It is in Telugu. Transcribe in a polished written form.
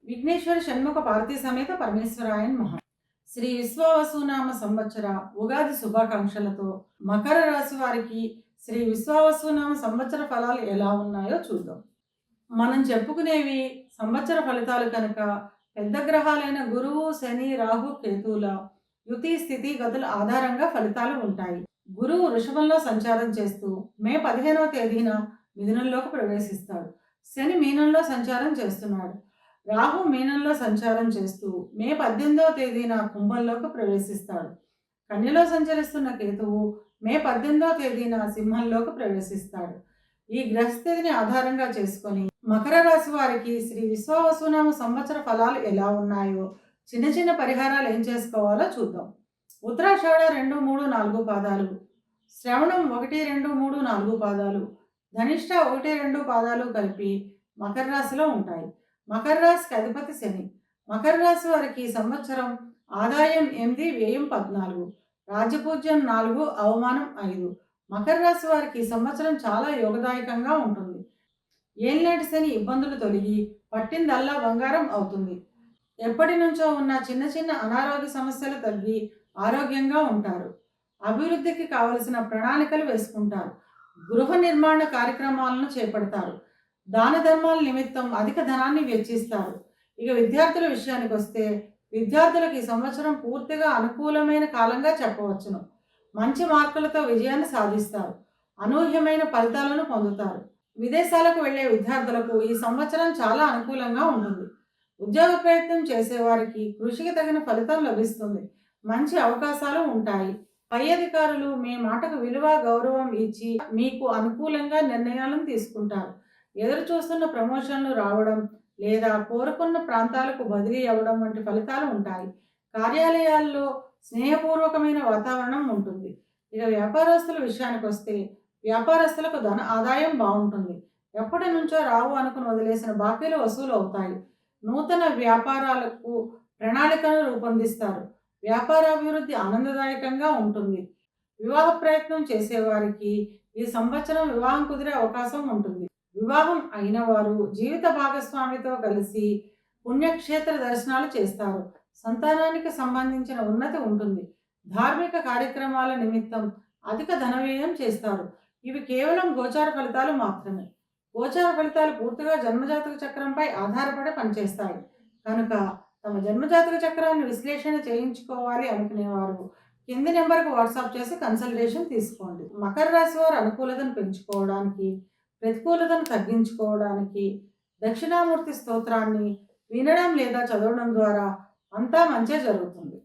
విఘ్నేశ్వర షణ్ముఖ పార్వతీ సమేత పరమేశ్వరాయన్ మహా. శ్రీ విశ్వావసునామ సంవత్సర ఉగాది శుభాకాంక్షలతో మకర రాశి వారికి శ్రీ విశ్వావసునామ సంవత్సర ఫలాలు ఎలా ఉన్నాయో చూద్దాం. మనం చెప్పుకునేవి సంవత్సర ఫలితాలు కనుక పెద్ద గ్రహాలైన గురువు, శని, రాహు, కేతువుల యుతి స్థితి గతుల ఆధారంగా ఫలితాలు ఉంటాయి. గురువు వృషభంలో సంచారం చేస్తూ మే 15వ తేదీన మిథునంలోకి ప్రవేశిస్తాడు. శని మీనంలో సంచారం చేస్తున్నాడు. రాహు మీనంలో సంచారం చేస్తూ మే 18వ తేదీన కుంభంలోకి ప్రవేశిస్తాడు. కన్యలో సంచరిస్తున్న కేతువు మే 18వ తేదీన సింహంలోకి ప్రవేశిస్తాడు. ఈ గ్రహస్థితిని ఆధారంగా చేసుకొని మకర రాశి వారికి శ్రీ విశ్వావసునామ సంవత్సర ఫలాలు ఎలా ఉన్నాయో, చిన్న చిన్న పరిహారాలు ఏం చేసుకోవాలో చూద్దాం. ఉత్తరాషాఢ 2, 3, 4 పాదాలు, శ్రవణం 1, 2, 3, 4 పాదాలు, ధనిష్ట 1, 2 పాదాలు కలిపి మకర రాశిలో ఉంటాయి. మకర రాశికి అధిపతి శని. మకర రాశి వారికి సంవత్సరం ఆదాయం 8, వ్యయం 14, రాజ్యపూజ్యం 4, అవమానం 5. మకర రాశి వారికి సంవత్సరం చాలా యోగదాయకంగా ఉంటుంది. ఏలినాటి శని ఇబ్బందులు తొలగి పట్టిందల్లా బంగారం అవుతుంది. ఎప్పటి నుంచో ఉన్న చిన్న చిన్న అనారోగ్య సమస్యలు తగ్గి ఆరోగ్యంగా ఉంటారు. అభివృద్ధికి కావలసిన ప్రణాళికలు వేసుకుంటారు. గృహ నిర్మాణ కార్యక్రమాలను చేపడతారు. దాన ధర్మాల నిమిత్తం అధిక ధనాన్ని వెచ్చిస్తారు. ఇక విద్యార్థుల విషయానికి వస్తే విద్యార్థులకు ఈ సంవత్సరం పూర్తిగా అనుకూలమైన కాలంగా చెప్పవచ్చును. మంచి మార్కులతో విజయాన్ని సాధిస్తారు. అనూహ్యమైన ఫలితాలను పొందుతారు. విదేశాలకు వెళ్లే విద్యార్థులకు ఈ సంవత్సరం చాలా అనుకూలంగా ఉంటుంది. ఉద్యోగ ప్రయత్నం చేసేవారికి కృషికి తగిన ఫలితం లభిస్తుంది. మంచి అవకాశాలు ఉంటాయి. పై అధికారులు మీ మాటకు విలువ, గౌరవం ఇచ్చి మీకు అనుకూలంగా నిర్ణయాలను తీసుకుంటారు. ఎదురు చూస్తున్న ప్రమోషన్లు రావడం లేదా కోరుకున్న ప్రాంతాలకు బదిలీ అవ్వడం వంటి ఫలితాలు ఉంటాయి. కార్యాలయాల్లో స్నేహపూర్వకమైన వాతావరణం ఉంటుంది. ఇక వ్యాపారస్తుల విషయానికి వస్తే వ్యాపారస్తులకు ధన ఆదాయం బాగుంటుంది. ఎప్పటి నుంచో రావు అనుకుని వదిలేసిన బాకీలు వసూలు అవుతాయి. నూతన వ్యాపారాలకు ప్రణాళికను రూపొందిస్తారు. వ్యాపారాభివృద్ధి ఆనందదాయకంగా ఉంటుంది. వివాహ ప్రయత్నం చేసేవారికి ఈ సంవత్సరం వివాహం కుదిరే అవకాశం ఉంటుంది. వివాహం అయిన వారు జీవిత భాగస్వామితో కలిసి పుణ్యక్షేత్ర దర్శనాలు చేస్తారు. సంతానానికి సంబంధించిన ఉన్నతి ఉంటుంది. ధార్మిక కార్యక్రమాల నిమిత్తం అధిక ధన వ్యయం చేస్తారు. ఇవి కేవలం గోచార ఫలితాలు మాత్రమే. గోచార ఫలితాలు పూర్తిగా జన్మజాతక చక్రంపై ఆధారపడి పనిచేస్తాయి కనుక తమ జన్మజాతక చక్రాన్ని విశ్లేషణ చేయించుకోవాలి అనుకునేవారు కింది నెంబర్కు వాట్సాప్ చేసి కన్సల్టేషన్ తీసుకోండి. మకర రాశి వారు అనుకూలతను పెంచుకోవడానికి, ప్రతికూలతను తగ్గించుకోవడానికి దక్షిణామూర్తి స్తోత్రాన్ని వినడం లేదా చదవడం ద్వారా అంతా మంచే జరుగుతుంది.